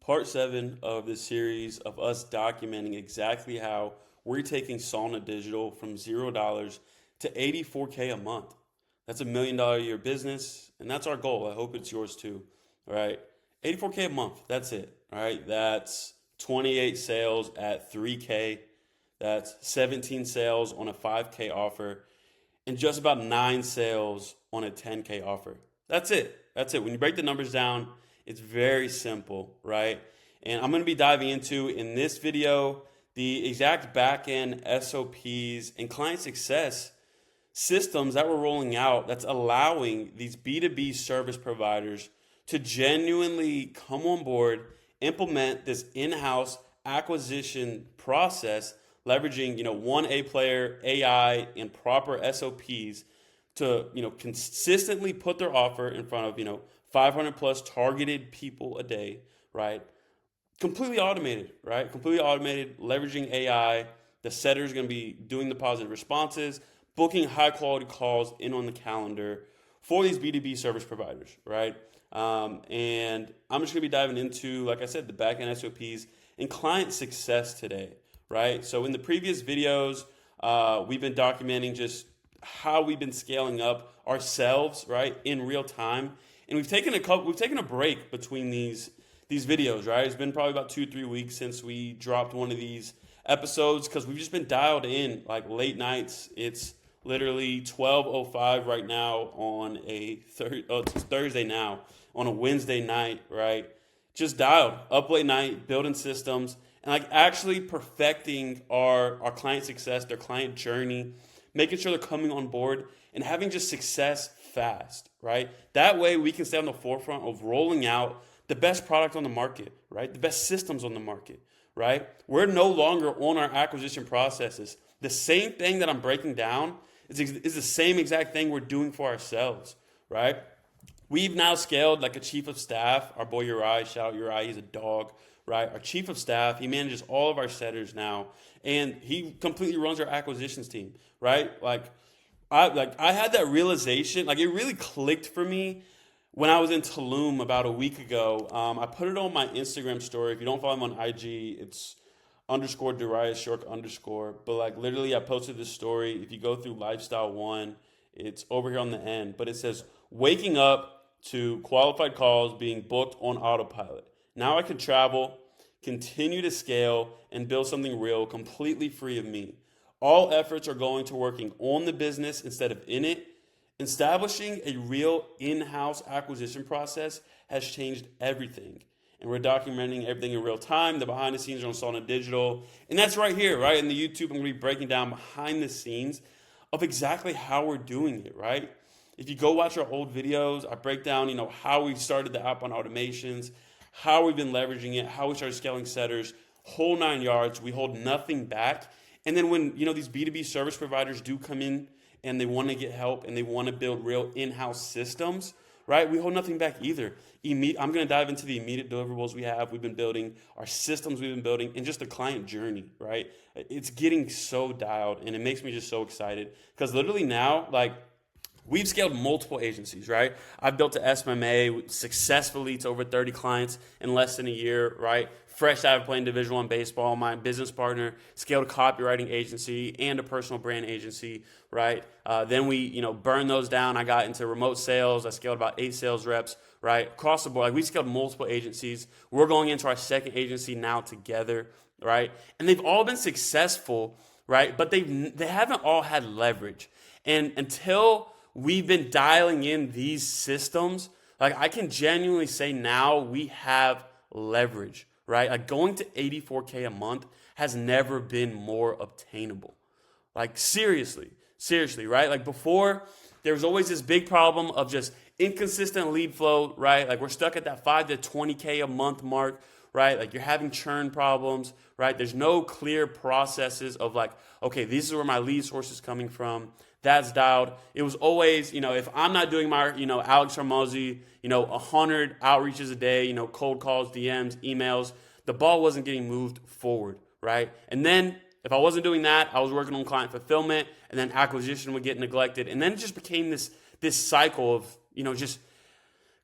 part 7 of this series of us documenting exactly how we're taking SaulnaDigital from $0 to 84K a month. That's $1 million a year business, and that's our goal. I hope it's yours too. All right, 84K a month. That's it. All right, that's 28 sales at 3K. That's 17 sales on a 5K offer, and just about 9 sales on a 10K offer. That's it. That's it. When you break the numbers down, it's very simple, right? And I'm going to be diving into, in this video, the exact back-end SOPs and client success systems that we're rolling out that's allowing these B2B service providers to genuinely come on board, implement this in-house acquisition process, leveraging, one A player, AI, and proper SOPs to, consistently put their offer in front of, 500 plus targeted people a day, right? Completely automated, right? Completely automated, leveraging AI. The setter is going to be doing the positive responses, booking high quality calls in on the calendar for these B2B service providers, right? And I'm just going to be diving into, like I said, the back-end SOPs and client success today, right? So in the previous videos, we've been documenting just how we've been scaling up ourselves, right, in real time. And we've taken a break between these videos, right? It's been probably about 2-3 weeks since we dropped one of these episodes because we've just been dialed in like late nights. It's literally 12:05 right now on it's Thursday now, on a Wednesday night, right? Just dialed up late night, building systems, and like actually perfecting our client success, their client journey, making sure they're coming on board and having just success fast, right? That way we can stay on the forefront of rolling out the best product on the market, right? The best systems on the market, right? We're no longer on our acquisition processes. The same thing that I'm breaking down is the same exact thing we're doing for ourselves, right? We've now scaled like a chief of staff, our boy Uri, shout out Uri, he's a dog, right? Our chief of staff, he manages all of our setters now, and he completely runs our acquisitions team, right? I had that realization, like it really clicked for me when I was in Tulum about a week ago. I put it on my Instagram story. If you don't follow him on IG, it's _Darius_Shork_. But like literally I posted this story. If you go through Lifestyle 1, it's over here on the end. But it says, waking up to qualified calls being booked on autopilot. Now I can travel, continue to scale, and build something real completely free of me. All efforts are going to working on the business instead of in it. Establishing a real in-house acquisition process has changed everything. And we're documenting everything in real time. The behind the scenes are on SaulnaDigital. And that's right here, right? In the YouTube, I'm going to be breaking down behind the scenes of exactly how we're doing it, right? If you go watch our old videos, I break down, how we started the app on automations, how we've been leveraging it, how we started scaling setters, whole 9 yards. We hold nothing back. And then when, these B2B service providers do come in and they want to get help and they want to build real in-house systems, right? We hold nothing back either. I'm going to dive into the immediate deliverables we've been building, our systems we've been building, and just the client journey, right? It's getting so dialed, and it makes me just so excited because literally now, we've scaled multiple agencies, right? I've built a SMMA successfully to over 30 clients in less than a year, right? Fresh out of playing Division I baseball, my business partner scaled a copywriting agency and a personal brand agency, right? Then we, burned those down. I got into remote sales. I scaled about 8 sales reps, right? Across the board, we scaled multiple agencies. We're going into our second agency now together, right? And they've all been successful, right? But they haven't all had leverage. And until we've been dialing in these systems, I can genuinely say now we have leverage, right? Going to 84K a month has never been more obtainable. Seriously, right? Before, there was always this big problem of just inconsistent lead flow, right? We're stuck at that 5 to 20K a month mark, right? You're having churn problems, right? There's no clear processes of okay, this is where my lead source is coming from. That's dialed. It was always, if I'm not doing my, Alex Hormozy, 100 outreaches a day, cold calls, DMs, emails, the ball wasn't getting moved forward, right? And then if I wasn't doing that, I was working on client fulfillment, and then acquisition would get neglected. And then it just became this cycle of, just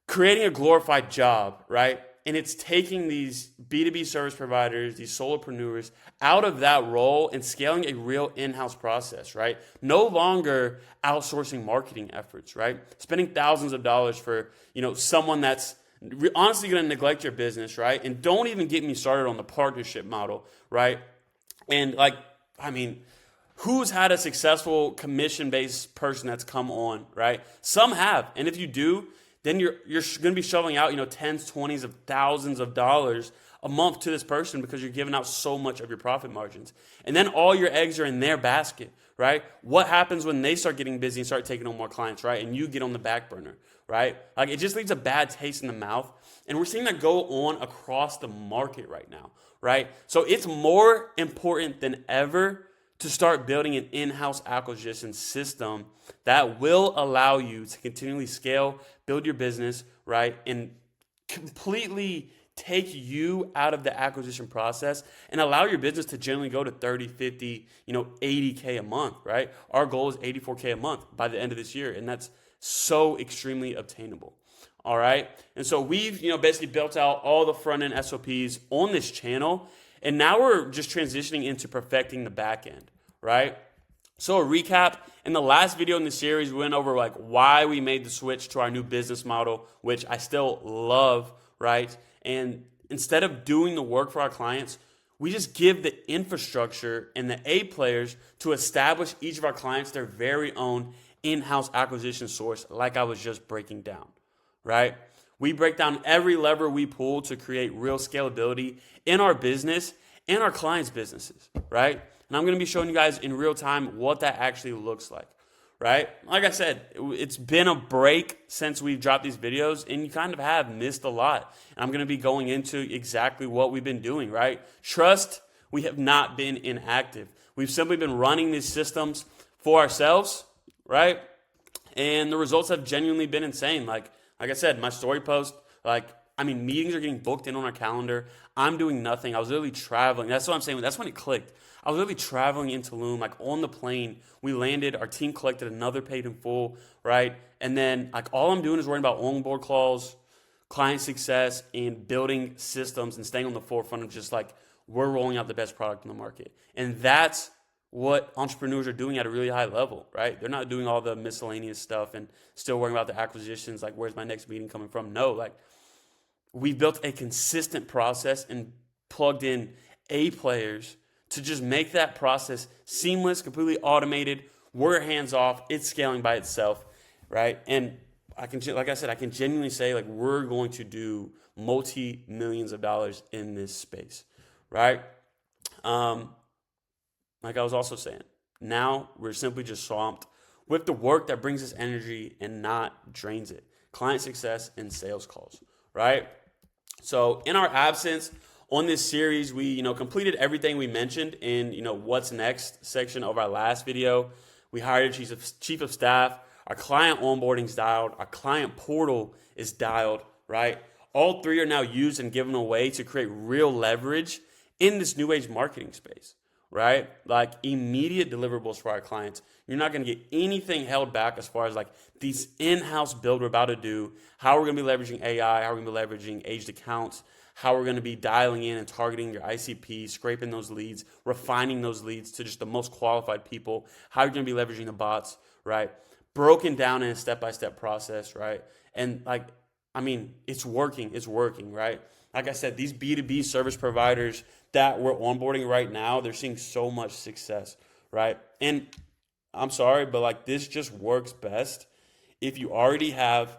creating a glorified job, right? And it's taking these B2B service providers, these solopreneurs out of that role and scaling a real in-house process, right? No longer outsourcing marketing efforts, right? Spending thousands of dollars for, someone that's honestly going to neglect your business, right? And don't even get me started on the partnership model, right? And who's had a successful commission-based person that's come on, right? Some have. And if you do, then you're going to be shoveling out, tens, twenties of thousands of dollars a month to this person because you're giving out so much of your profit margins. And then all your eggs are in their basket, right? What happens when they start getting busy and start taking on more clients, right? And you get on the back burner, right? Like, it just leaves a bad taste in the mouth. And we're seeing that go on across the market right now, right? So it's more important than ever to start building an in-house acquisition system that will allow you to continually scale, build your business, right? And completely take you out of the acquisition process and allow your business to generally go to 30, 50, 80K a month, right? Our goal is 84K a month by the end of this year. And that's so extremely obtainable. All right. And so we've, basically built out all the front end SOPs on this channel. And now we're just transitioning into perfecting the back end, right? So a recap, in the last video in the series, we went over why we made the switch to our new business model, which I still love, right? And instead of doing the work for our clients, we just give the infrastructure and the A players to establish each of our clients their very own in-house acquisition source, like I was just breaking down, right? We break down every lever we pull to create real scalability in our business and our clients' businesses, right? And I'm going to be showing you guys in real time what that actually looks like, right? Like I said, it's been a break since we've dropped these videos, and you kind of have missed a lot. And I'm going to be going into exactly what we've been doing, right? Trust, we have not been inactive. We've simply been running these systems for ourselves, right? And the results have genuinely been insane. Like I said, my story post, meetings are getting booked in on our calendar. I'm doing nothing. I was literally traveling. That's what I'm saying. That's when it clicked. I was literally traveling in Tulum, on the plane. We landed. Our team collected another paid in full, right? And then, all I'm doing is worrying about onboard calls, client success, and building systems and staying on the forefront of just, we're rolling out the best product in the market. And that's what entrepreneurs are doing at a really high level, right? They're not doing all the miscellaneous stuff and still worrying about the acquisitions, where's my next meeting coming from? No, we built a consistent process and plugged in A players to just make that process seamless, completely automated. We're hands off. It's scaling by itself, right? And I can genuinely say we're going to do multi-millions of dollars in this space, right? Like I was also saying, now we're simply just swamped with the work that brings us energy and not drains it. Client success and sales calls, right? So in our absence on this series, we, completed everything we mentioned in, what's next section of our last video. We hired a chief of staff. Our client onboarding's dialed. Our client portal is dialed, right? All three are now used and given away to create real leverage in this new age marketing space, right? Immediate deliverables for our clients. You're not going to get anything held back as far as these in-house build we're about to do, how we're going to be leveraging AI, how we're going to be leveraging aged accounts, how we're going to be dialing in and targeting your ICP, scraping those leads, refining those leads to just the most qualified people, how you're going to be leveraging the bots, right? Broken down in a step-by-step process, right? And it's working, right? Like I said, these B2B service providers that we're onboarding right now, they're seeing so much success, right? And I'm sorry, but this just works best if you already have,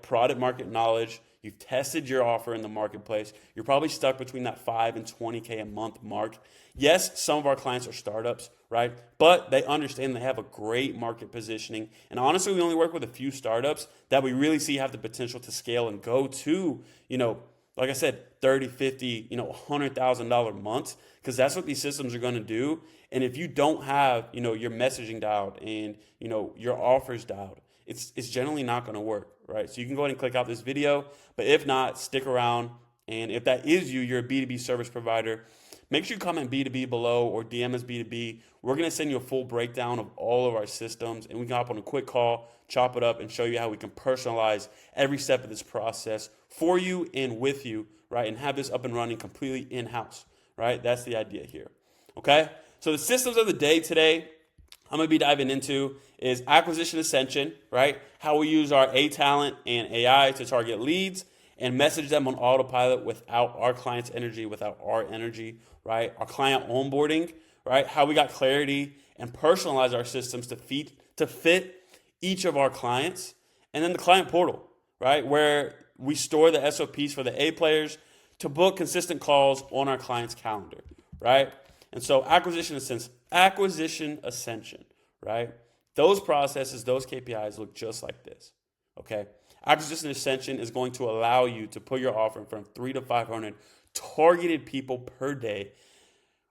product market knowledge. You've tested your offer in the marketplace. You're probably stuck between that 5 and 20K a month mark. Yes, some of our clients are startups, right? But they understand they have a great market positioning. And honestly, we only work with a few startups that we really see have the potential to scale and go to, like I said, 30, 50, $100,000 months, because that's what these systems are going to do. And if you don't have, your messaging dialed and, your offers dialed, it's generally not going to work, right? So you can go ahead and click out this video, but if not, stick around. And if that is you, you're a B2B service provider, make sure you comment B2B below or DM us B2B. We're going to send you a full breakdown of all of our systems, and we can hop on a quick call, chop it up, and show you how we can personalize every step of this process for you and with you, right? And have this up and running completely in-house, right? That's the idea here, okay? So the systems of the day today I'm going to be diving into is acquisition ascension, right? How we use our A talent and AI to target leads and message them on autopilot without our client's energy, without our energy, right? Our client onboarding, right? How we got clarity and personalize our systems to fit each of our clients. And then the client portal, right? Where we store the SOPs for the A players to book consistent calls on our client's calendar, right? And so acquisition ascension, right? Those processes, those KPIs look just like this, okay? Acquisition ascension is going to allow you to put your offer in front of 300 to 500 targeted people per day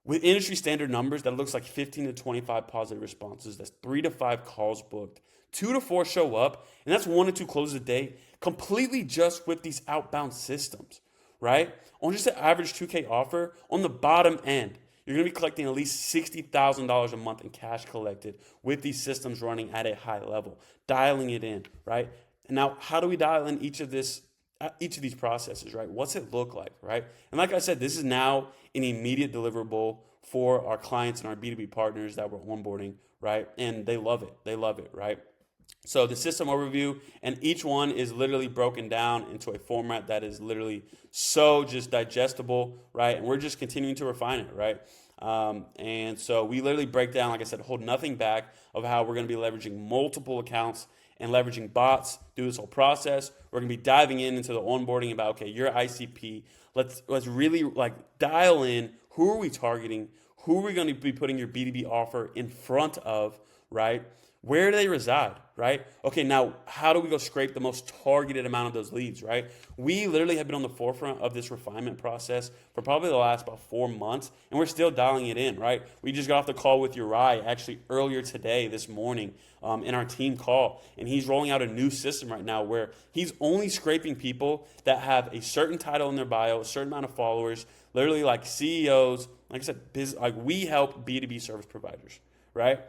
with industry standard numbers that looks like 15 to 25 positive responses. That's 3 to 5 calls booked, 2 to 4 show up, and that's 1 to 2 closes a day completely just with these outbound systems, right? On just an average 2K offer, on the bottom end, you're going to be collecting at least $60,000 a month in cash collected with these systems running at a high level, dialing it in, right? And now, how do we dial in each of these processes, right? What's it look like, right? And like I said, this is now an immediate deliverable for our clients and our B2B partners that we're onboarding, right? And they love it, right? So the system overview, and each one is literally broken down into a format that is literally so just digestible, right? And we're just continuing to refine it, right? And so we literally break down, like I said, hold nothing back of how we're going to be leveraging multiple accounts and leveraging bots through this whole process. We're going to be diving into the onboarding about, okay, your ICP. Let's really like dial in who are we targeting, who are we going to be putting your B2B offer in front of, right? Where do they reside, right? Okay, now how do we go scrape the most targeted amount of those leads, right? We literally have been on the forefront of this refinement process for probably the last about 4 months, and we're still dialing it in, right? We just got off the call with Uri actually earlier today, this morning, in our team call, and he's rolling out a new system right now where he's only scraping people that have a certain title in their bio, a certain amount of followers, literally like CEOs, like I said, like we help B2B service providers, right?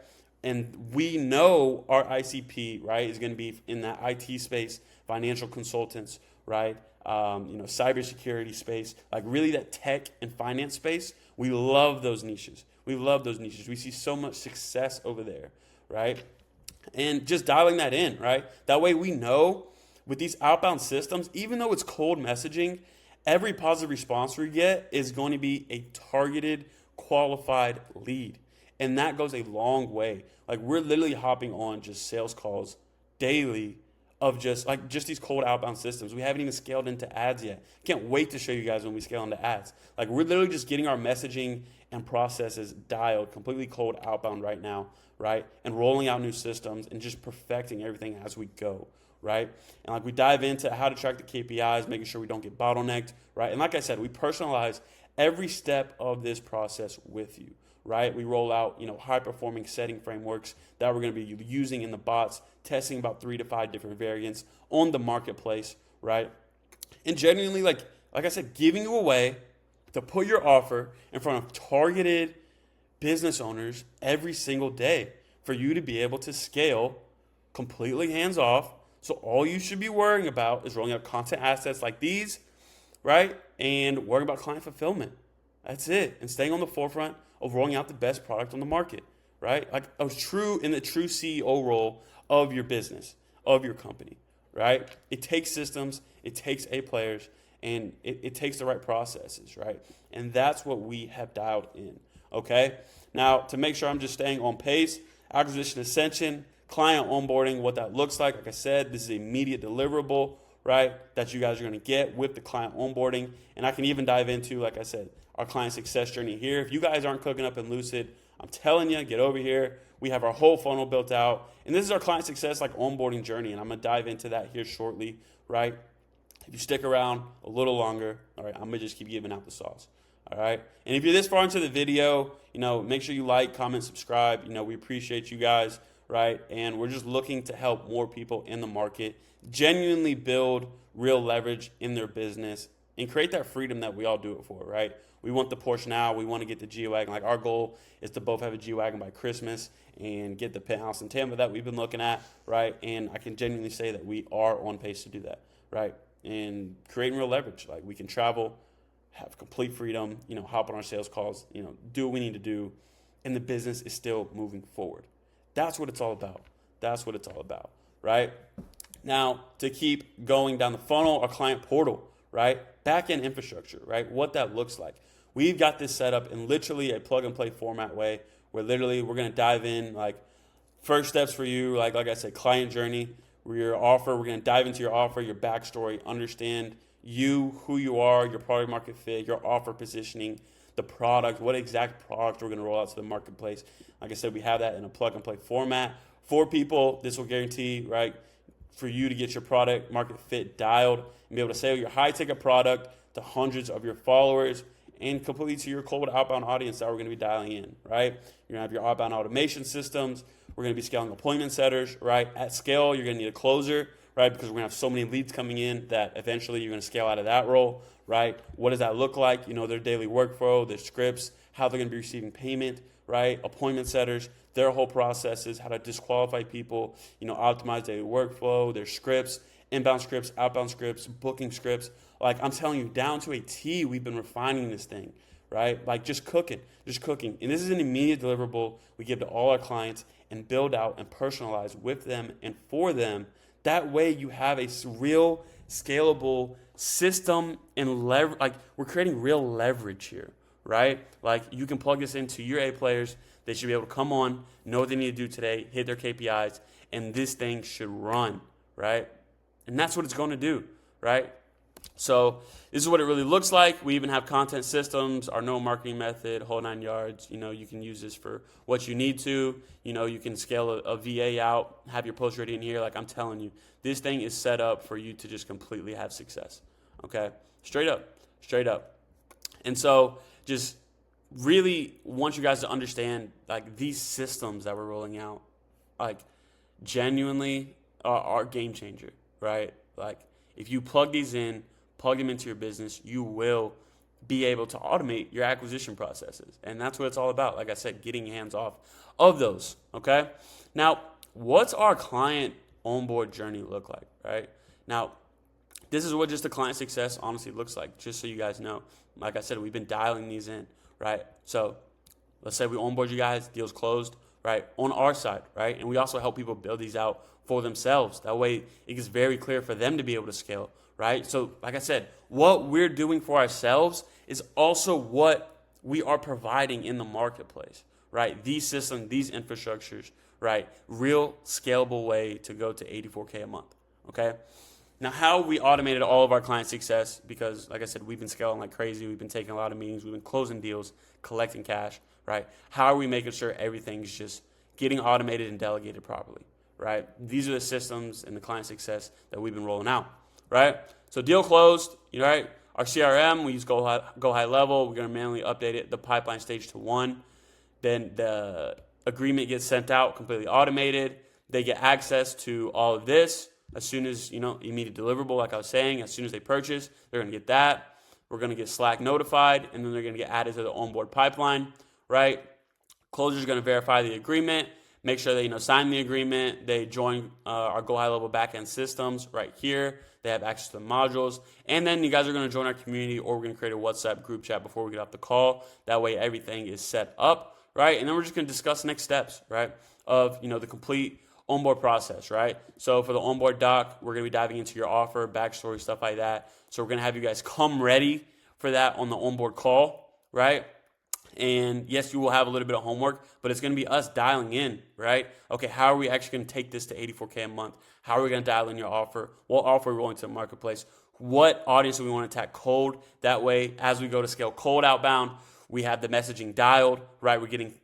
And we know our ICP, right, is going to be in that IT space, financial consultants, right, cybersecurity space, like really that tech and finance space. We love those niches. We see so much success over there, right? And just dialing that in, right? That way we know with these outbound systems, even though it's cold messaging, every positive response we get is going to be a targeted, qualified lead. And that goes a long way. Like we're literally hopping on just sales calls daily of just these cold outbound systems. We haven't even scaled into ads yet. Can't wait to show you guys when we scale into ads. Like we're literally just getting our messaging and processes dialed completely cold outbound right now, right? And rolling out new systems and just perfecting everything as we go, right? And like we dive into how to track the KPIs, making sure we don't get bottlenecked, right? And like I said, we personalize every step of this process with you, right? We roll out, high-performing setting frameworks that we're going to be using in the bots, testing about 3 to 5 different variants on the marketplace, right? And genuinely, like I said, giving you a way to put your offer in front of targeted business owners every single day for you to be able to scale completely hands-off. So all you should be worrying about is rolling out content assets like these, right? And worrying about client fulfillment. That's it. And staying on the forefront of rolling out the best product on the market, right? Like in the true CEO role of your business, of your company, right? It takes systems, it takes A players, and it takes the right processes, right? And that's what we have dialed in, okay? Now, to make sure I'm just staying on pace, acquisition ascension, client onboarding, what that looks like I said, this is an immediate deliverable, right, that you guys are going to get with the client onboarding. And I can even dive into, like I said, our client success journey here. If you guys aren't cooking up in Lucid, I'm telling you, get over here. We have our whole funnel built out. And this is our client success onboarding journey. And I'm going to dive into that here shortly, right? If you stick around a little longer, all right, I'm going to just keep giving out the sauce, all right? And if you're this far into the video, make sure you like, comment, subscribe. We appreciate you guys, right? And we're just looking to help more people in the market genuinely build real leverage in their business and create that freedom that we all do it for, right? We want the Porsche now. We want to get the G-Wagon. Like our goal is to both have a G-Wagon by Christmas and get the penthouse in Tampa that we've been looking at, right? And I can genuinely say that we are on pace to do that, right? and creating real leverage. Like we can travel, have complete freedom, hop on our sales calls, do what we need to do, and the business is still moving forward. That's what it's all about. That's what it's all about, right? Now, to keep going down the funnel, our client portal, right? Back-end infrastructure, right? What that looks like. We've got this set up in literally a plug-and-play format way where literally we're going to dive in, like first steps for you, like I said, client journey, where your offer, we're going to dive into your offer, your backstory, understand you, who you are, your product market fit, your offer positioning, the product, what exact product we're going to roll out to the marketplace. Like I said, we have that in a plug-and-play format. For people, this will guarantee, right, for you to get your product market fit dialed and be able to sell your high-ticket product to hundreds of your followers and completely to your cold outbound audience that we're going to be dialing in, right? You're going to have your outbound automation systems. We're going to be scaling appointment setters, right? At scale, you're going to need a closer, right? Because we're going to have so many leads coming in that eventually you're going to scale out of that role, right? What does that look like? Their daily workflow, their scripts, how they're going to be receiving payment, right? Appointment setters, their whole processes, how to disqualify people, optimize daily workflow, their scripts, inbound scripts, outbound scripts, booking scripts. Like I'm telling you, down to a T, we've been refining this thing, right? Like just cooking. And this is an immediate deliverable we give to all our clients and build out and personalize with them and for them. That way you have a real scalable system and leverage. Like we're creating real leverage here, right? Like you can plug this into your A players. They should be able to come on, know what they need to do today, hit their KPIs, and this thing should run, right? And that's what it's going to do, right? So this is what it really looks like. We even have content systems, our no marketing method, whole 9 yards. You can use this for what you need to. You can scale a VA out, have your post ready in here. Like I'm telling you, this thing is set up for you to just completely have success, okay? Straight up. And so just really want you guys to understand like these systems that we're rolling out, like genuinely are game changer, right? Like if you plug these in, plug them into your business, you will be able to automate your acquisition processes. And that's what it's all about. Like I said, getting hands off of those, okay? Now, what's our client onboard journey look like, right? Now, this is what just the client success honestly looks like, just so you guys know. Like I said, we've been dialing these in, right? So let's say we onboard you guys, deal's closed, right? On our side, right? And we also help people build these out for themselves. That way it gets very clear for them to be able to scale, right? So like I said, what we're doing for ourselves is also what we are providing in the marketplace, right? These systems, these infrastructures, right? Real scalable way to go to 84K a month, okay? Now, how we automated all of our client success, because like I said, we've been scaling like crazy. We've been taking a lot of meetings. We've been closing deals, collecting cash, right? How are we making sure everything's just getting automated and delegated properly, right? These are the systems and the client success that we've been rolling out, right? So deal closed, right? Our CRM, we use Go High Level. We're going to manually update it, the pipeline stage to 1. Then the agreement gets sent out, completely automated. They get access to all of this. As soon as, immediate deliverable, like I was saying, as soon as they purchase, they're going to get that. We're going to get Slack notified, and then they're going to get added to the onboard pipeline, right? Closer's going to verify the agreement, make sure they, sign the agreement. They join our Go High Level backend systems right here. They have access to the modules. And then you guys are going to join our community, or we're going to create a WhatsApp group chat before we get off the call. That way everything is set up, right? And then we're just going to discuss next steps, right, of, the complete onboard process, right? So for the onboard doc, we're going to be diving into your offer, backstory, stuff like that. So we're going to have you guys come ready for that on the onboard call, right? And yes, you will have a little bit of homework, but it's going to be us dialing in, right? Okay, how are we actually going to take this to 84K a month? How are we going to dial in your offer? What offer are we rolling to the marketplace? What audience do we want to attack cold? That way, as we go to scale cold outbound, we have the messaging dialed, right? We're getting,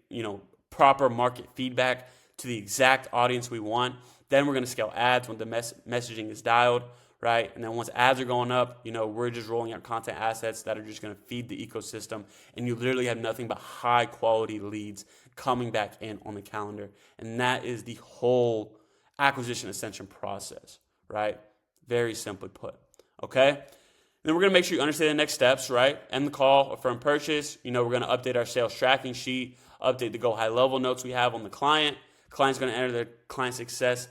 proper market feedback to the exact audience we want. Then we're going to scale ads when the messaging is dialed, right? And then once ads are going up, we're just rolling out content assets that are just going to feed the ecosystem. And you literally have nothing but high quality leads coming back in on the calendar. And that is the whole acquisition ascension process, right? Very simply put, okay? Then we're going to make sure you understand the next steps, right? End the call, affirm purchase. We're going to update our sales tracking sheet, update the Go High Level notes we have on the client. Client's going to enter their client success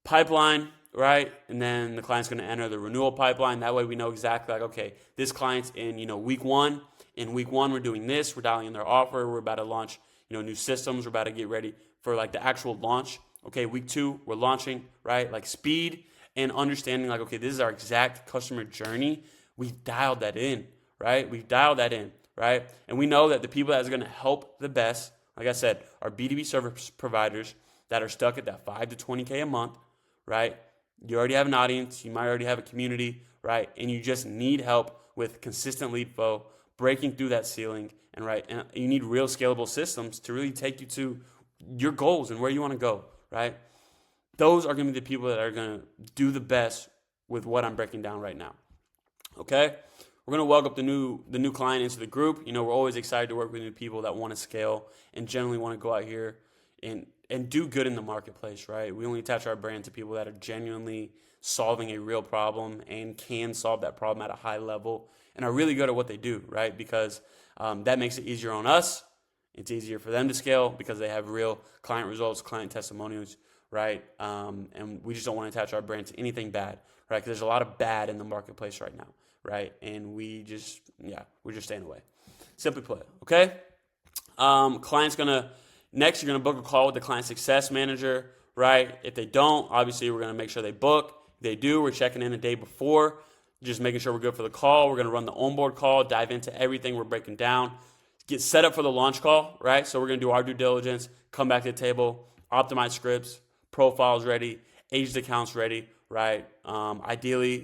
pipeline, right? And then the client's going to enter the renewal pipeline. That way we know exactly like, okay, this client's in, week one. In week one, we're doing this. We're dialing in their offer. We're about to launch, new systems. We're about to get ready for like the actual launch. Okay, week two, we're launching, right? Like speed and understanding like, okay, this is our exact customer journey. We've dialed that in, right? Right? And we know that the people that is going to help the best, like I said, are B2B service providers that are stuck at that 5 to 20K a month, right? You already have an audience. You might already have a community, right? And you just need help with consistent lead flow, breaking through that ceiling, and you need real scalable systems to really take you to your goals and where you want to go, right? Those are going to be the people that are going to do the best with what I'm breaking down right now. Okay? We're going to welcome the new client into the group. We're always excited to work with new people that want to scale and generally want to go out here and do good in the marketplace, right? We only attach our brand to people that are genuinely solving a real problem and can solve that problem at a high level and are really good at what they do, right? Because that makes it easier on us. It's easier for them to scale because they have real client results, client testimonials, right? And we just don't want to attach our brand to anything bad, right? Because there's a lot of bad in the marketplace right now, right? And we're just staying away. Simply put, okay? Next, you're going to book a call with the client success manager, right? If they don't, obviously, we're going to make sure they book. If they do, we're checking in a day before, just making sure we're good for the call. We're going to run the onboard call, dive into everything we're breaking down, get set up for the launch call, right? So we're going to do our due diligence, come back to the table, optimize scripts, profiles ready, aged accounts ready, right? Ideally,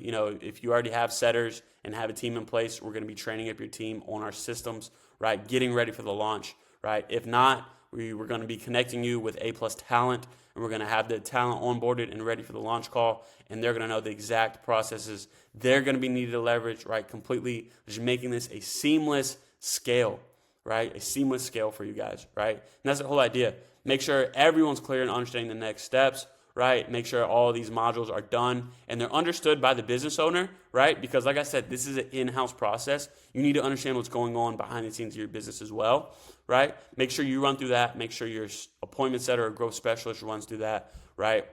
if you already have setters and have a team in place, we're going to be training up your team on our systems, right? Getting ready for the launch, right? If not, we're going to be connecting you with A+ talent, and we're going to have the talent onboarded and ready for the launch call, and they're going to know the exact processes they're going to be needed to leverage, right? Completely just making this a seamless scale, right? A seamless scale for you guys, right? And that's the whole idea. Make sure everyone's clear and understanding the next steps, right? Make sure all of these modules are done and they're understood by the business owner, right? Because like I said, this is an in-house process. You need to understand what's going on behind the scenes of your business as well, right? Make sure you run through that. Make sure your appointment setter or growth specialist runs through that, right?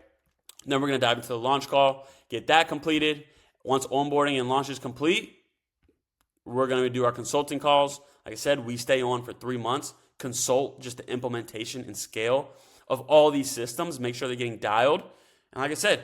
Then we're going to dive into the launch call, get that completed. Once onboarding and launch is complete, we're going to do our consulting calls. Like I said, we stay on for 3 months, consult just the implementation and scale of all these systems, make sure they're getting dialed. And like I said,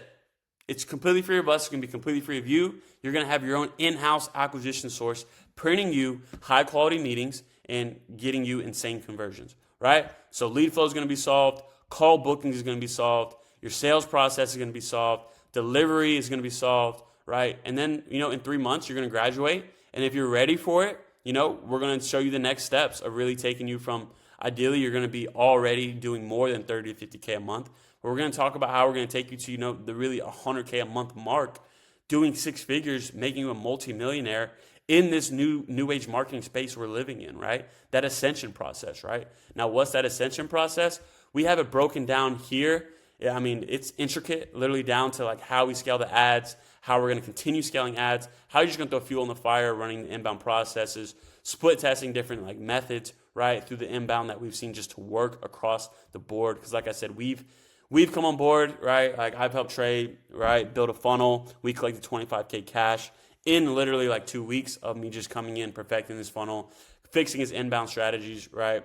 it's completely free of us. It's going to be completely free of you. You're going to have your own in-house acquisition source, printing you high-quality meetings and getting you insane conversions, right? So lead flow is going to be solved. Call booking is going to be solved. Your sales process is going to be solved. Delivery is going to be solved, right? And then, in 3 months, you're going to graduate. And if you're ready for it, we're going to show you the next steps of really taking you from, ideally, you're going to be already doing more than 30 to 50K a month. But we're going to talk about how we're going to take you to, the really 100K a month mark, doing 6 figures, making you a multimillionaire in this new age marketing space we're living in, right? That ascension process, right? Now, what's that ascension process? We have it broken down here. I mean, it's intricate, literally down to like how we scale the ads, how we're going to continue scaling ads, how you're just going to throw fuel in the fire, running the inbound processes, split testing different like methods, right, through the inbound that we've seen just to work across the board. Because like I said, we've come on board, right? Like I've helped Trey, right, build a funnel. We collected 25K cash in literally like 2 weeks of me just coming in, perfecting this funnel, fixing his inbound strategies, right?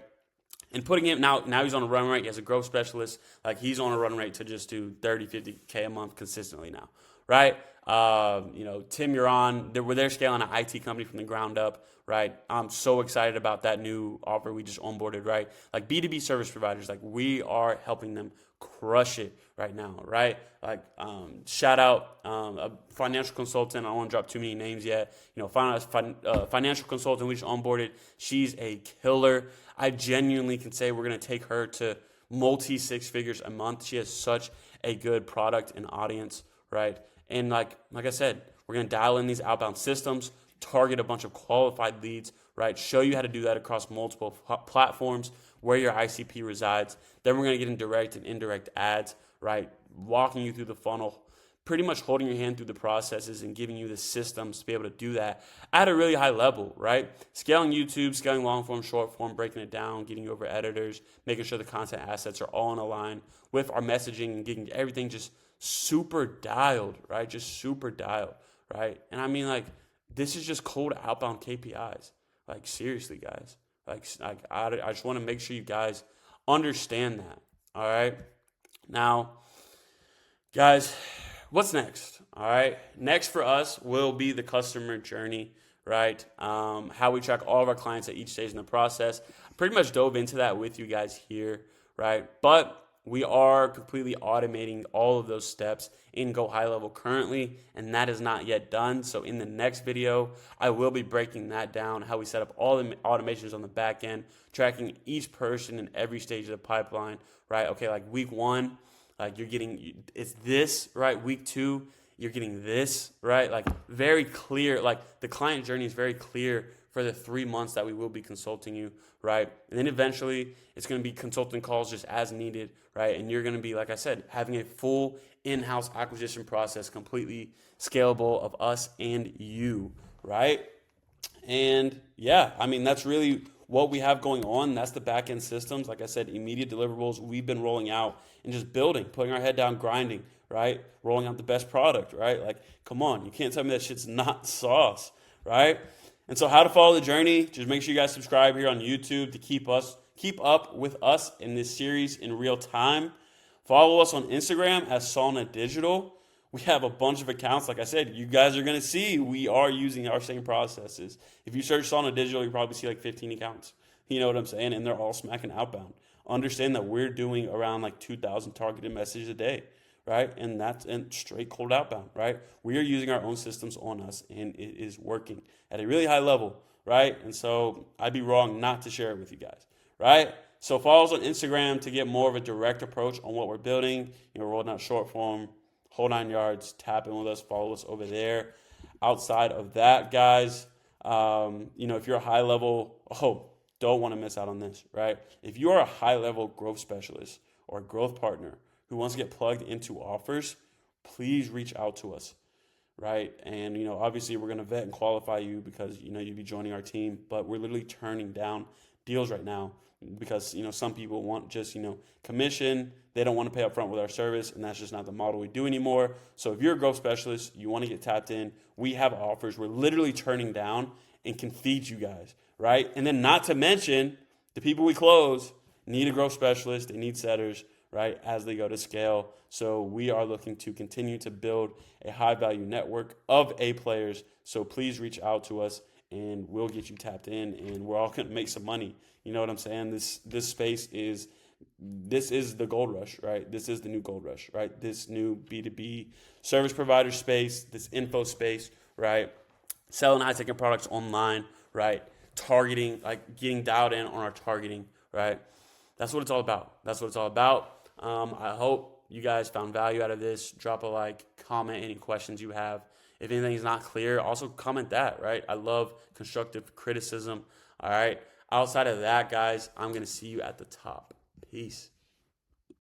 And putting him, now he's on a run rate. He has a growth specialist. Like he's on a run rate to just do 30, 50K a month consistently now, right? Tim, you're on. They're scaling an IT company from the ground up, right? I'm so excited about that new offer we just onboarded, right? Like B2B service providers, like we are helping them crush it right now, right? Like shout out a financial consultant. I don't want to drop too many names yet. Financial consultant we just onboarded. She's a killer. I genuinely can say we're going to take her to multi 6 figures a month. She has such a good product and audience, right? And like I said, we're going to dial in these outbound systems, target a bunch of qualified leads, right? Show you how to do that across multiple platforms where your ICP resides. Then we're going to get in direct and indirect ads, right? Walking you through the funnel, pretty much holding your hand through the processes and giving you the systems to be able to do that at a really high level, right? Scaling YouTube, scaling long form, short form, breaking it down, getting you over editors, making sure the content assets are all in a line with our messaging and getting everything just super dialed, right? Just super dialed, right? And I mean, like, this is just cold outbound KPIs. Like, seriously, guys. I just want to make sure you guys understand that, all right? Now, guys, what's next? All right. Next for us will be the customer journey, right? How we track all of our clients at each stage in the process. I pretty much dove into that with you guys here, right? But we are completely automating all of those steps in Go High Level currently, and that is not yet done. So in the next video, I will be breaking that down, how we set up all the automations on the back end, tracking each person in every stage of the pipeline, right? Okay, like week 1, like you're getting, it's this, right? Week 2, you're getting this, right? Like very clear, like the client journey is very clear for the 3 months that we will be consulting you, right? And then eventually it's going to be consulting calls just as needed, right? And you're going to be, like I said, having a full in-house acquisition process, completely scalable of us and you, right? And yeah, I mean, that's really what we have going on. That's the back end systems. Like I said, immediate deliverables we've been rolling out and just building, putting our head down, grinding, right? Rolling out the best product, right? Like, come on, you can't tell me that shit's not sauce, right? And so how to follow the journey, just make sure you guys subscribe here on YouTube to keep up with us in this series in real time. Follow us on Instagram at SaulnaDigital. We have a bunch of accounts. Like I said, you guys are going to see we are using our same processes. If you search SaulnaDigital, you probably see like 15 accounts. You know what I'm saying? And they're all smacking outbound. Understand that we're doing around like 2,000 targeted messages a day, right? And that's straight cold outbound, right? We are using our own systems on us, and it is working at a really high level, right? And so I'd be wrong not to share it with you guys, right? So follow us on Instagram to get more of a direct approach on what we're building. You know, rolling out short form, whole 9 yards, tap in with us, follow us over there. Outside of that, guys, if you're a high level, don't want to miss out on this, right? If you are a high level growth specialist or a growth partner who wants to get plugged into offers, please reach out to us, right? And, obviously we're going to vet and qualify you because, you'd be joining our team, but we're literally turning down deals right now because, some people want just, commission. They don't want to pay up front with our service, and that's just not the model we do anymore. So if you're a growth specialist, you want to get tapped in, we have offers we're literally turning down and can feed you guys, right? And then not to mention the people we close need a growth specialist, they need setters, right, as they go to scale. So we are looking to continue to build a high-value network of A players. So please reach out to us, and we'll get you tapped in, and we're all going to make some money. You know what I'm saying? This space is the gold rush, right? This is the new gold rush, right? This new B2B service provider space, this info space, right? Selling high-ticket products online, right? Targeting, like getting dialed in on our targeting, right? That's what it's all about. That's what it's all about. I hope you guys found value out of this. Drop a like, comment any questions you have. If anything is not clear, also comment that, right? I love constructive criticism, all right? Outside of that, guys, I'm going to see you at the top. Peace.